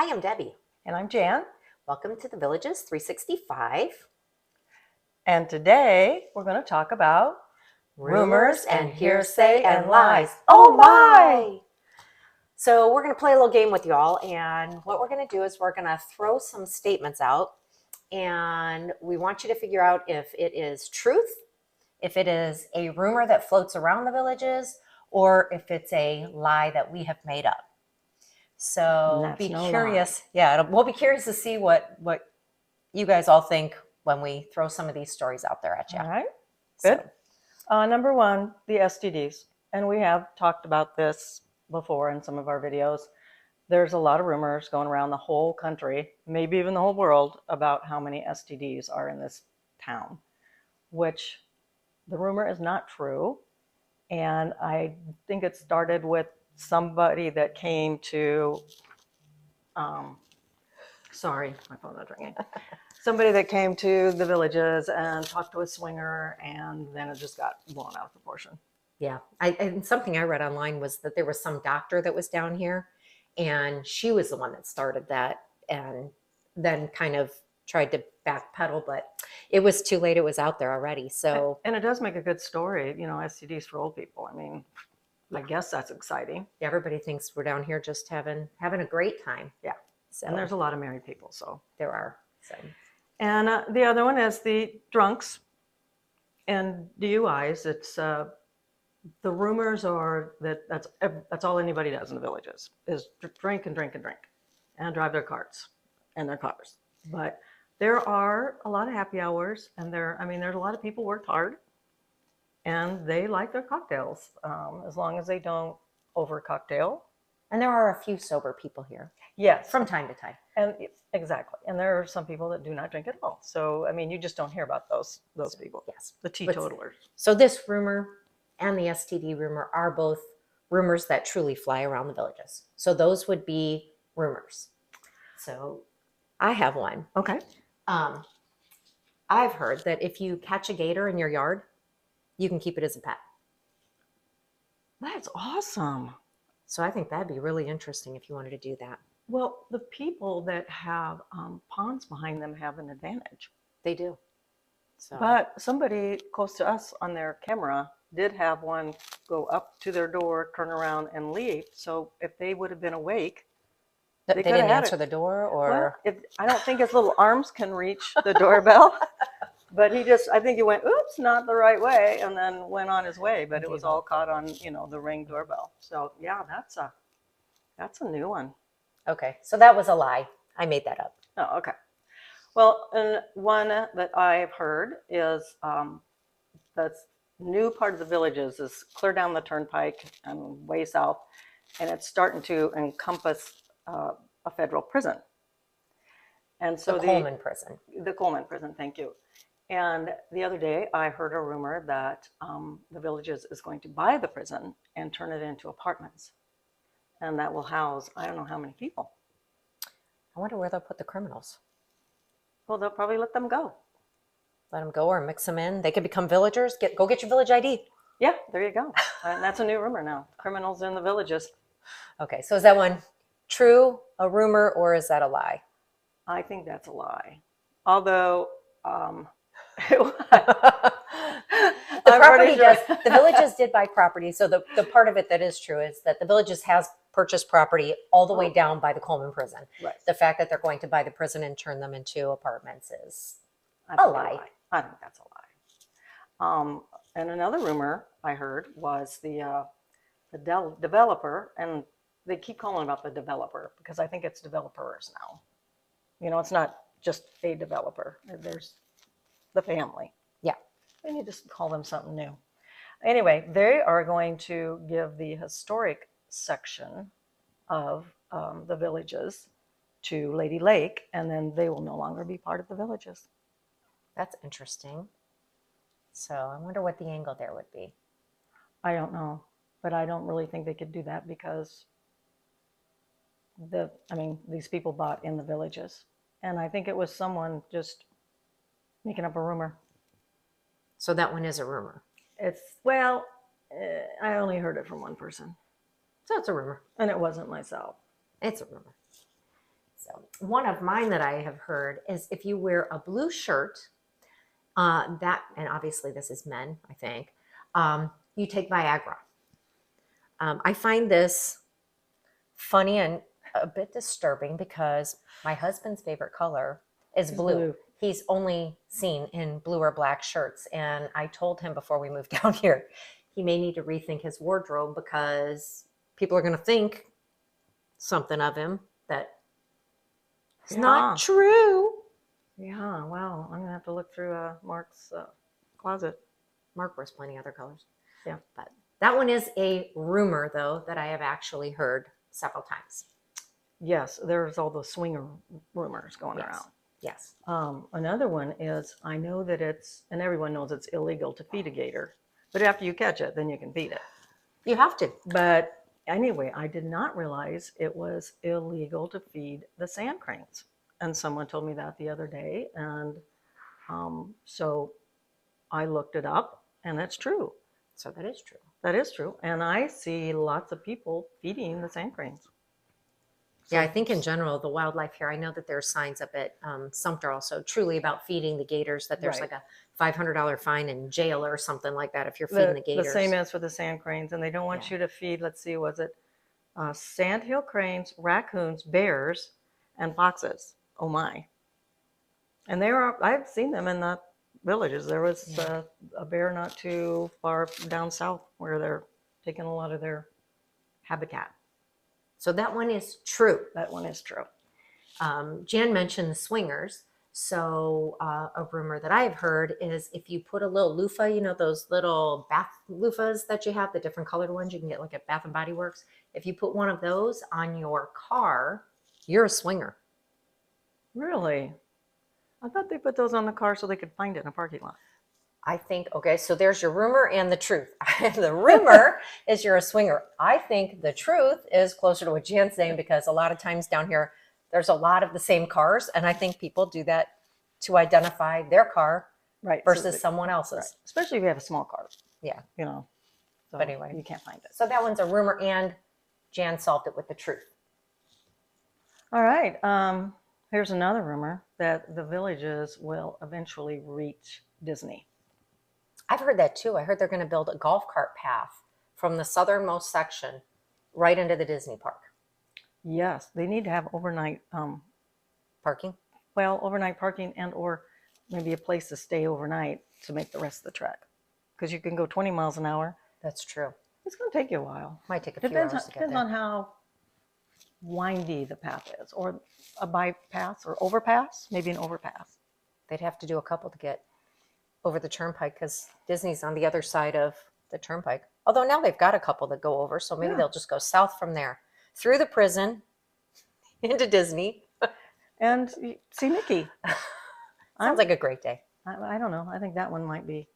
Hi, I'm Debbie. And I'm Jan. Welcome to the Villages 365. And today we're going to talk about Rumors and hearsay and lies. Oh my! So we're going to play a little game with y'all, and what we're going to do is we're going to throw some statements out, and we want you to figure out if it is truth, if it is a rumor that floats around the villages, or if it's a lie that we have made up. So be curious. Yeah, we'll be curious to see what you guys all think when we throw some of these stories out there at you. All right, good. Number one, the STDs. And we have talked about this before in some of our videos. There's a lot of rumors going around the whole country, maybe even the whole world, about how many STDs are in this town, which the rumor is not true. And I think it started with somebody that came to, sorry, my phone's not ringing. Somebody that came to the villages and talked to a swinger, and then it just got blown out of proportion. Yeah. And something I read online was that there was some doctor that was down here, and she was the one that started that and then kind of tried to backpedal, but it was too late. It was out there already. So, and it does make a good story, STDs for old people. I mean, I guess that's exciting. Everybody thinks we're down here just having a great time. Yeah. So, and there's a lot of married people. So there are. So. And the other one is the drunks and DUIs. It's the rumors are that that's all anybody does in the villages is drink and drink and drink and drive their carts and their cars. But there are a lot of happy hours, and there's a lot of people worked hard, and they like their cocktails as long as they don't over cocktail. And there are a few sober people here. Yes. From time to time. And exactly. And there are some people that do not drink at all. So, you just don't hear about those people. Yes. The teetotalers. So this rumor and the STD rumor are both rumors that truly fly around the villages. So those would be rumors. So I have one. Okay. I've heard that if you catch a gator in your yard, you can keep it as a pet. That's awesome. So I think that'd be really interesting if you wanted to do that. Well, the people that have ponds behind them have an advantage. They do. So. But somebody close to us on their camera did have one go up to their door, turn around, and leave. So if they would have been awake, they didn't answer the door, or I don't think his little arms can reach the doorbell. But I think he went, oops, not the right way, and then went on his way. But it was all caught on, the Ring doorbell. So yeah, that's a new one. Okay, so that was a lie. I made that up. Oh, okay. Well, and one that I've heard is the new part of the villages is clear down the turnpike and way south, and it's starting to encompass a federal prison. And so the Coleman prison. The Coleman prison, thank you. And the other day, I heard a rumor that the villages is going to buy the prison and turn it into apartments. And that will house, I don't know how many people. I wonder where they'll put the criminals. Well, they'll probably let them go. Let them go or mix them in. They could become villagers. Go get your village ID. Yeah, there you go. And that's a new rumor now. Criminals in the villages. Okay, so is that one true, a rumor, or is that a lie? I think that's a lie. Although... the villages did buy property. So the part of it that is true is that the villages has purchased property all the way down by the Coleman prison. Right. The fact that they're going to buy the prison and turn them into apartments is a lie. I think that's a lie. And another rumor I heard was the developer, and they keep calling about the developer because I think it's developers now. It's not just a developer. There's the family. Yeah. They need to call them something new. Anyway, they are going to give the historic section of the villages to Lady Lake, and then they will no longer be part of the villages. That's interesting. So I wonder what the angle there would be. I don't know, but I don't really think they could do that because these people bought in the villages. And I think it was someone just making up a rumor. So that one is a rumor. I only heard it from one person. So it's a rumor. And it wasn't myself. It's a rumor. So one of mine that I have heard is if you wear a blue shirt, and obviously this is men, I think, you take Viagra. I find this funny and a bit disturbing because my husband's favorite color is blue. He's only seen in blue or black shirts. And I told him before we moved down here, he may need to rethink his wardrobe because people are going to think something of him that is not true. Yeah, wow. I'm going to have to look through Mark's closet. Mark wears plenty other colors. Yeah. But that one is a rumor, though, that I have actually heard several times. Yes, there's all the swinger rumors going around. Yes. Another one is I know that it's, and everyone knows it's illegal to feed a gator, but after you catch it, then you can feed it. You have to. But anyway, I did not realize it was illegal to feed the sand cranes. And someone told me that the other day. And so I looked it up, and that's true. So that is true. That is true. And I see lots of people feeding the sand cranes. Yeah, I think in general, the wildlife here, I know that there's signs up at Sumter also truly about feeding the gators, that there's like a $500 fine in jail or something like that if you're feeding the gators. The same as for the sand cranes. And they don't want you to feed, let's see, was it sandhill cranes, raccoons, bears, and foxes. Oh my. And I've seen them in the villages. There was a bear not too far down south where they're taking a lot of their habitat. So that one is true. That one is true. Jan mentioned the swingers. So a rumor that I've heard is if you put a little loofah, you know, those little bath loofahs that you have, the different colored ones you can get like at Bath and Body Works. If you put one of those on your car, you're a swinger. Really? I thought they put those on the car so they could find it in a parking lot. I think, okay, so there's your rumor and the truth. The rumor is you're a swinger. I think the truth is closer to what Jan's saying, because a lot of times down here, there's a lot of the same cars. And I think people do that to identify their car versus someone else's. Right. Especially if you have a small car. Yeah. You know, so but anyway, you can't find it. So that one's a rumor, and Jan solved it with the truth. All right. Here's another rumor that the villages will eventually reach Disney. I've heard that too. I heard they're going to build a golf cart path from the southernmost section right into the Disney park. Yes, they need to have overnight parking. Well, overnight parking and or maybe a place to stay overnight to make the rest of the trek. Because you can go 20 miles an hour. That's true. It's going to take you a while. Might take a few hours to get there. Depends on how windy the path is, or a bypass or overpass, maybe an overpass. They'd have to do a couple to get over the turnpike because Disney's on the other side of the turnpike. Although now they've got a couple that go over, so maybe they'll just go south from there, through the prison, into Disney. And see Mickey. Sounds like a great day. I don't know. I think that one might be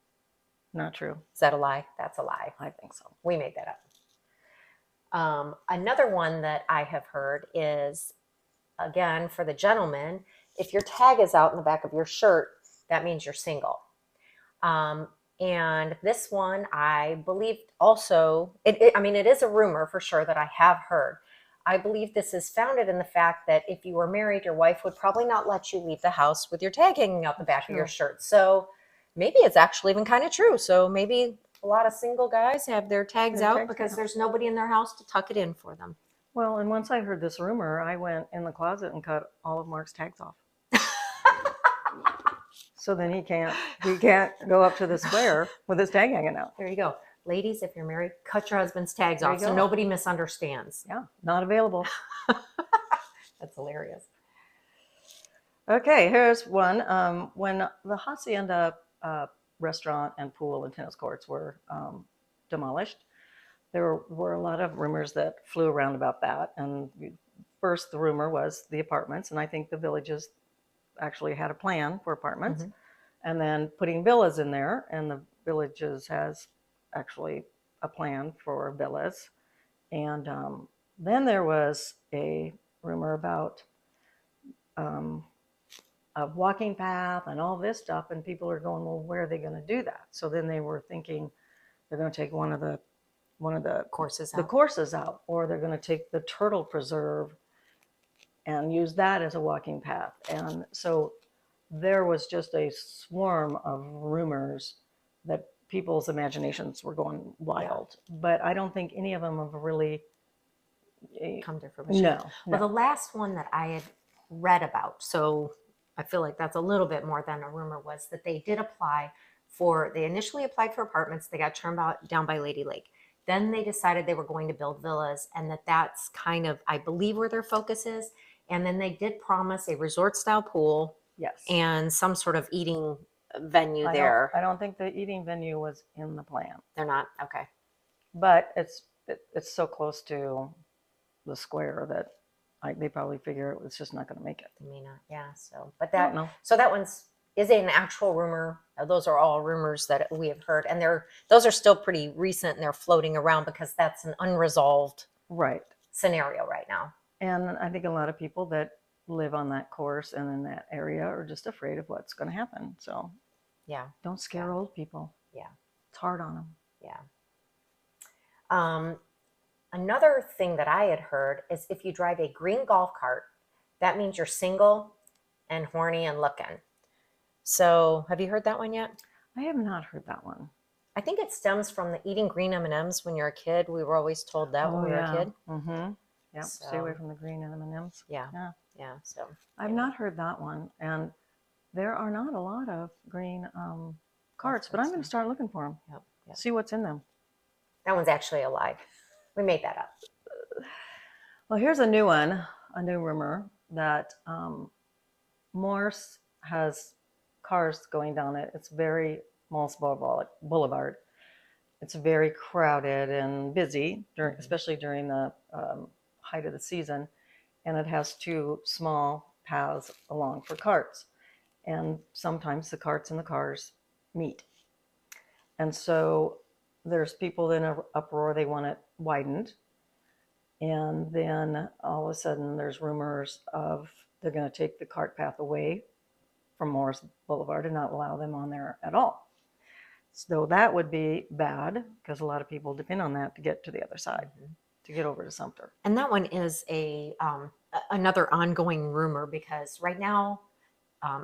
not true. Is that a lie? That's a lie. I think so. We made that up. Another one that I have heard is, again, for the gentleman, if your tag is out in the back of your shirt, that means you're single. And this one, I believe also, it is a rumor for sure that I have heard. I believe this is founded in the fact that if you were married, your wife would probably not let you leave the house with your tag hanging out the back of your shirt. So maybe it's actually even kind of true. So maybe a lot of single guys have their tags out because there's nobody in their house to tuck it in for them. Well, and once I heard this rumor, I went in the closet and cut all of Mark's tags off. So then he can't go up to the square with his tag hanging out. There you go. Ladies, if you're married, cut your husband's tags off so nobody misunderstands. Yeah, not available. That's hilarious. Okay, here's one. When the Hacienda restaurant and pool and tennis courts were demolished, there were a lot of rumors that flew around about that. And first, the rumor was the apartments, and I think the villages actually had a plan for apartments, and then putting villas in there, and the villages has actually a plan for villas. And then there was a rumor about a walking path and all this stuff, and people are going, well, where are they going to do that? So then they were thinking they're going to take one of the courses out, or they're going to take the turtle preserve and use that as a walking path. And so there was just a swarm of rumors that people's imaginations were going wild. But I don't think any of them have really come to fruition. No. Well, the last one that I had read about, so I feel like that's a little bit more than a rumor, was that they did apply for, they initially applied for apartments. They got turned down by Lady Lake. Then they decided they were going to build villas, and that's kind of, I believe, where their focus is. And then they did promise a resort style pool Yes. and some sort of eating venue there. I don't think the eating venue was in the plan, They're not? Okay. but it's so close to the square that they probably figure it's just not going to make it. They may not. Yeah. So, but I don't that, know. so that one's, is an actual rumor. Those are all rumors that we have heard, and those are still pretty recent, and they're floating around because that's an unresolved Right. scenario right now. And I think a lot of people that live on that course and in that area are just afraid of what's going to happen. So Yeah. don't scare old people. Yeah. It's hard on them. Yeah. Another thing that I had heard is if you drive a green golf cart, that means you're single and horny and looking. So have you heard that one yet? I have not heard that one. I think it stems from the eating green M&Ms when you're a kid. We were always told that when we were a kid. Mm-hmm. Yeah. Stay away So- from the green M&Ms. Yeah. Yeah. Yeah. So I've not heard that one. And there are not a lot of green carts, but I'm going to start looking for them. Yep, yep. See what's in them. That one's actually a lie. We made that up. Well, here's a new one, a new rumor that Morse has cars going down it. It's very Morse Boulevard. It's very crowded and busy, especially during the height of the season. And it has two small paths along for carts. And sometimes the carts and the cars meet. And so there's people in an uproar, they want it widened. And then all of a sudden there's rumors of they're going to take the cart path away from Morris Boulevard and not allow them on there at all. So that would be bad because a lot of people depend on that to get to the other side, to get over to Sumter. And that one is another ongoing rumor because right now,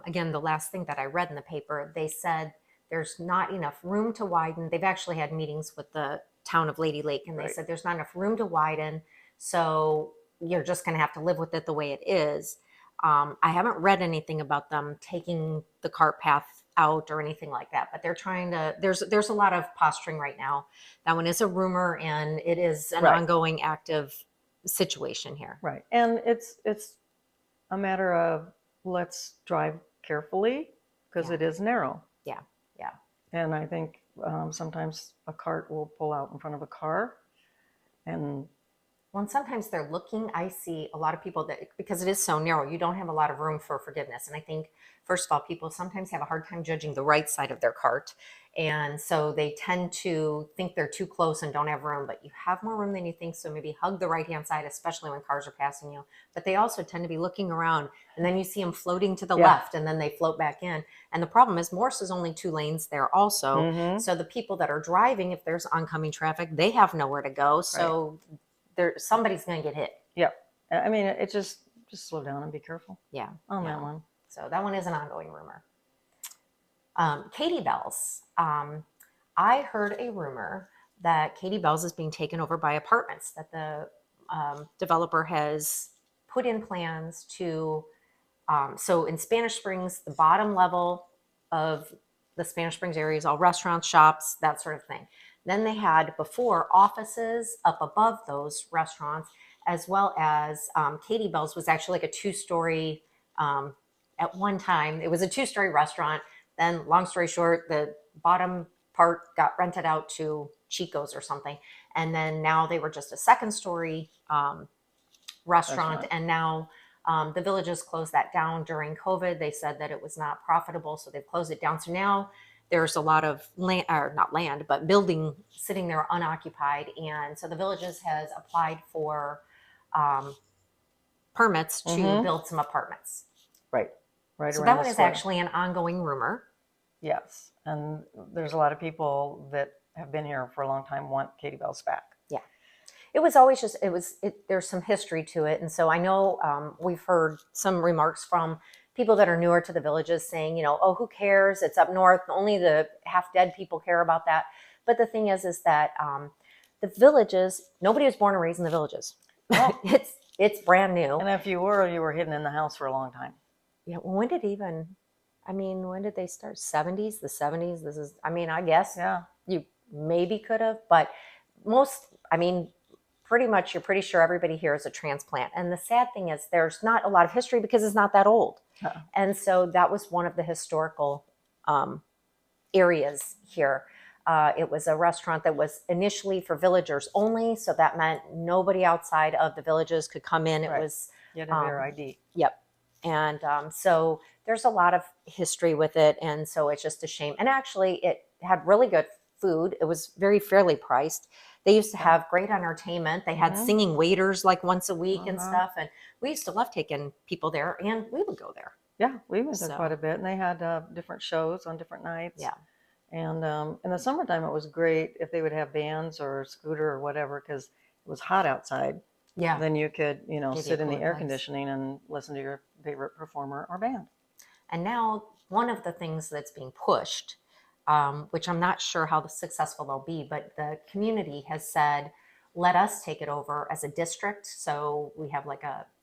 again, the last thing that I read in the paper, they said there's not enough room to widen. They've actually had meetings with the town of Lady Lake, and they said there's not enough room to widen, so you're just going to have to live with it the way it is. I haven't read anything about them taking the cart path out or anything like that, but they're trying to, there's a lot of posturing right now. That one is a rumor, and it is an ongoing active situation here. Right. And it's a matter of let's drive carefully because it is narrow. Yeah. Yeah. And I think sometimes a cart will pull out in front of a car. And well, and sometimes they're looking, I see a lot of people that, because it is so narrow, you don't have a lot of room for forgiveness. And I think, first of all, people sometimes have a hard time judging the right side of their cart. And so they tend to think they're too close and don't have room, but you have more room than you think. So maybe hug the right-hand side, especially when cars are passing you. But they also tend to be looking around, and then you see them floating to the left, and then they float back in. And the problem is Morse is only 2 lanes there also. So the people that are driving, if there's oncoming traffic, they have nowhere to go. So somebody's going to get hit. Yeah. I mean, it just slow down and be careful. Yeah. On that one. So that one is an ongoing rumor. Katie Bell's. I heard a rumor that Katie Bell's is being taken over by apartments, that the developer has put in plans to, so in Spanish Springs, the bottom level of the Spanish Springs area is all restaurants, shops, that sort of thing. Then they had before offices up above those restaurants, as well as Katie Bell's was actually like a 2-story, at one time, it was a 2-story restaurant. Then long story short, the bottom part got rented out to Chico's or something. And then now they were just a 2nd-story restaurant. And now the villages closed that down during COVID. They said that it was not profitable, so they've closed it down. So now there's a lot of land, or not land, but building sitting there unoccupied. And so the villages has applied for permits to build some apartments. Right. So that one is actually an ongoing rumor. Yes. And there's a lot of people that have been here for a long time want Katie Bell's back. Yeah. it was always just there's some history to it, and so I know we've heard some remarks from people that are newer to the villages saying, oh, who cares, it's up north, only the half dead people care about that. But the thing is that the villages, nobody was born and raised in the villages. Oh. It's brand new. And if you were hidden in the house for a long time. Yeah, when did they start? 70s, the 70s? This is, I guess you maybe could have, but pretty much you're pretty sure everybody here is a transplant. And the sad thing is there's not a lot of history because it's not that old. Uh-oh. And so that was one of the historical areas here. It was a restaurant that was initially for villagers only. So that meant nobody outside of the villages could come in. It was... You had to have your ID. Yep. And so there's a lot of history with it. And so it's just a shame. And actually, it had really good food. It was very fairly priced. They used to have great entertainment. They had singing waiters like once a week and stuff. And we used to love taking people there, and we would go there. Yeah, we went there quite a bit. And they had different shows on different nights. Yeah. And in the summertime, it was great if they would have bands or scooter or whatever, because it was hot outside. Yeah. Then you could, sit in the air place. conditioning and listen to your favorite performer or band. And now one of the things that's being pushed, which I'm not sure how successful they'll be, but the community has said, let us take it over as a district. So we have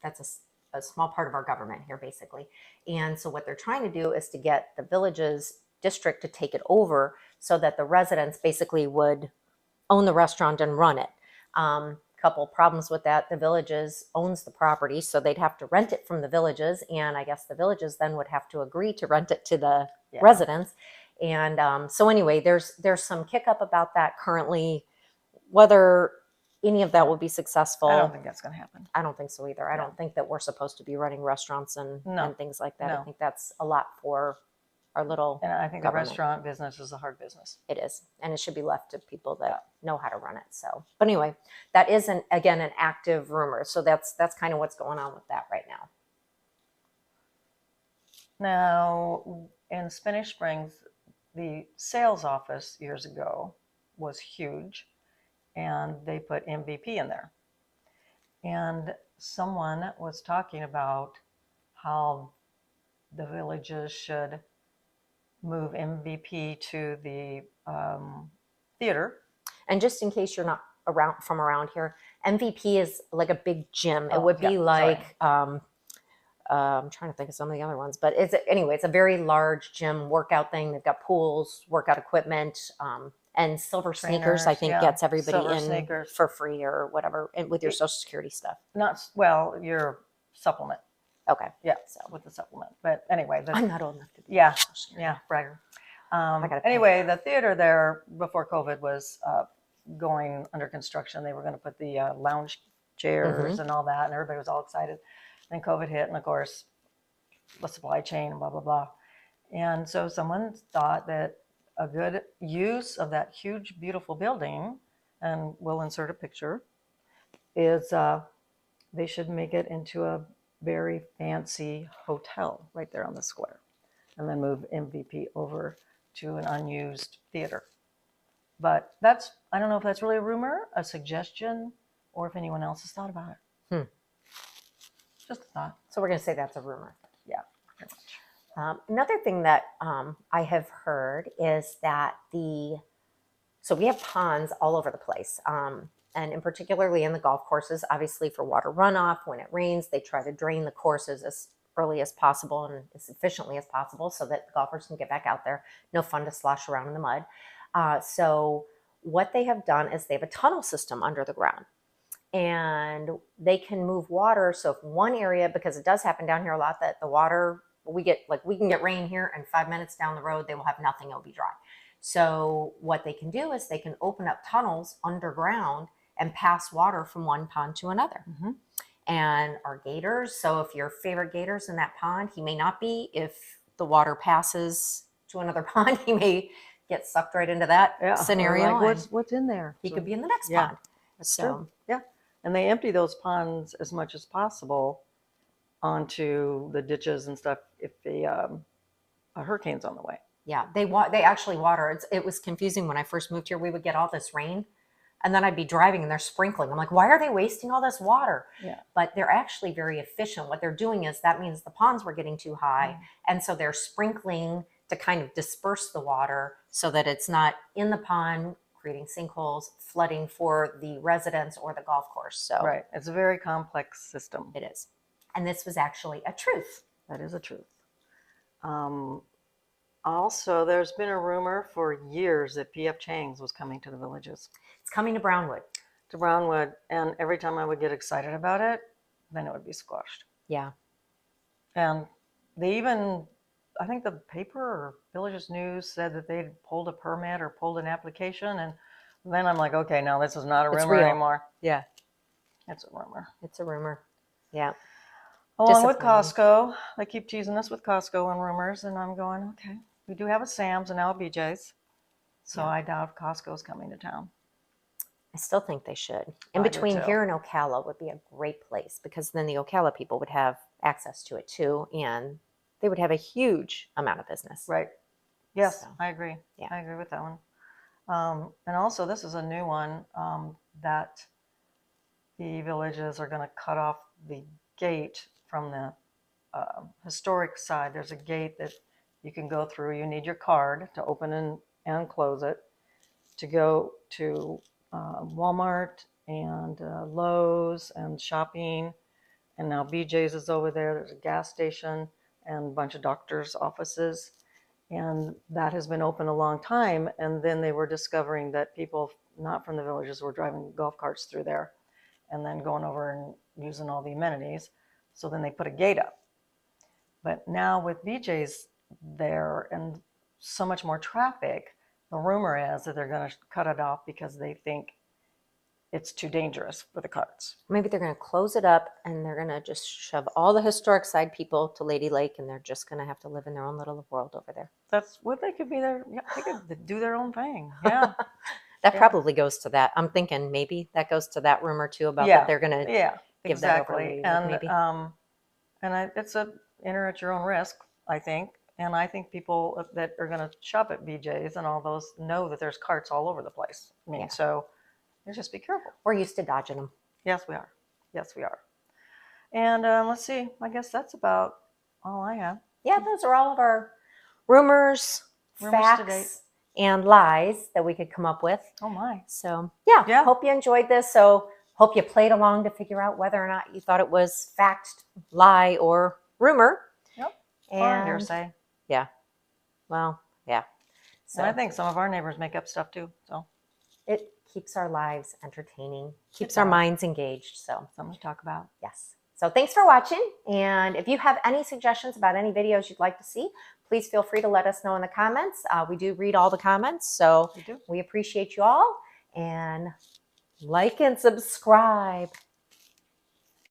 that's a small part of our government here, basically. And so what they're trying to do is to get the village's district to take it over so that the residents basically would own the restaurant and run it. Couple problems with that. The villages owns the property, so they'd have to rent it from the villages, and I guess the villages then would have to agree to rent it to the residents. And so anyway, there's some kick up about that currently. Whether any of that will be successful, I don't think that's going to happen. I don't think so either. I don't think that we're supposed to be running restaurants and things like that. No. I think that's a lot for our little And I think government. the restaurant business is a hard business. It is, and it should be left to people that know how to run it. So, but anyway, that is an active rumor. So that's kind of what's going on with that right now. Now, in Spanish Springs, the sales office years ago was huge, and they put MVP in there. And someone was talking about how the villages should move MVP to the theater. And just in case you're not around here, MVP is like a big gym. It would be like I'm trying to think of some of the other ones, but it's a very large gym workout thing. They've got pools, workout equipment, and Silver Sneakers. I think gets everybody for free or whatever, and with your Social Security stuff. Your supplement. Okay. Yeah, with the supplement. But anyway, I'm not old enough to do bragger. gotta Anyway, the theater there before COVID was going under construction. They were going to put the lounge chairs and all that, and everybody was all excited. Then COVID hit, and of course, the supply chain and blah, blah, blah. And so someone thought that a good use of that huge, beautiful building, and we'll insert a picture, is they should make it into a very fancy hotel right there on the square, and then move MVP over to an unused theater. But I don't know if that's really a rumor, a suggestion, or if anyone else has thought about it. Just a thought. So we're going to say that's a rumor. Yeah, pretty much. Another thing that I have heard is that so we have ponds all over the place. And in particularly in the golf courses, obviously for water runoff, when it rains, they try to drain the courses as early as possible and as efficiently as possible so that the golfers can get back out there. No fun to slosh around in the mud. So what they have done is they have a tunnel system under the ground, and they can move water. So if one area, because it does happen down here a lot, that the water, we can get rain here, and 5 minutes down the road, they will have nothing. It'll be dry. So what they can do is they can open up tunnels underground and pass water from one pond to another. And our gators, so if your favorite gator's in that pond, he may not be. If the water passes to another pond, he may get sucked right into that scenario. Like, what's in there? He could be in the next pond. That's true. Yeah. And they empty those ponds as much as possible onto the ditches and stuff if a hurricane's on the way. Yeah, they actually water. It was confusing when I first moved here. We would get all this rain, And then I'd be driving and they're sprinkling. I'm like, why are they wasting all this water? Yeah. But they're actually very efficient. What they're doing is that means the ponds were getting too high. And so they're sprinkling to kind of disperse the water so that it's not in the pond creating sinkholes, flooding for the residents or the golf course. So Right. It's a very complex system. it is. And this was actually a truth. That is a truth. Also, there's been a rumor for years that P.F. Chang's was coming to the Villages, It's coming to Brownwood. to Brownwood, and every time I would get excited about it, then it would be squashed. Yeah. And they even, I think the paper or Villages News said that they'd pulled a permit or pulled an application, and then I'm like, okay, no, this is not a It's rumor real. anymore. Yeah. It's a rumor. It's a rumor. Yeah. Along with Disappointing. Costco, they keep teasing us with Costco and rumors, and I'm going, okay, we do have a Sam's and now a BJ's, so Yeah. I doubt Costco's coming to town. I still think they should. In I do between too. here and Ocala would be a great place because then the Ocala people would have access to it too, and they would have a huge amount of business. Right. Yes, So, I agree. yeah. I agree with that one. And also, this is a new one that the Villages are going to cut off the gate from the historic side. There's a gate that you can go through. You need your card to open and close it to go to Walmart and Lowe's and shopping. And now BJ's is over there. There's a gas station and a bunch of doctors' offices. And that has been open a long time. And then they were discovering that people not from the Villages were driving golf carts through there and then going over and using all the amenities. So then they put a gate up. But now with BJ's there and so much more traffic, the rumor is that they're going to cut it off because they think it's too dangerous for the carts. Maybe they're going to close it up and they're going to just shove all the historic side people to Lady Lake and they're just going to have to live in their own little world over there. That's what they could be there. Yeah, they could do their own thing. Yeah. That Yeah. probably goes to that. I'm thinking maybe that goes to that rumor too about Yeah. that they're going to Yeah, give that over exactly. Lady Lake, And maybe. it's a enter at your own risk, I think. And I think people that are going to shop at BJ's and all those know that there's carts all over the place. I mean, Yeah. so just be careful. We're used to dodging them. Yes, we are. Yes, we are. And let's see. I guess that's about all I have. Yeah, those are all of our rumors Rumors to facts, date. and lies that we could come up with. Oh my. So yeah, Yeah. hope you enjoyed this. So hope you played along to figure out whether or not you thought it was fact, lie, or rumor. Yep. Or And hearsay. well, yeah. So And I think some of our neighbors make up stuff too. So it keeps our lives entertaining, keeps It our does. minds engaged. So something to talk about. yes. So thanks for watching. And if you have any suggestions about any videos you'd like to see, please feel free to let us know in the comments. We do read all the comments. So You do. we appreciate you all. And like and subscribe.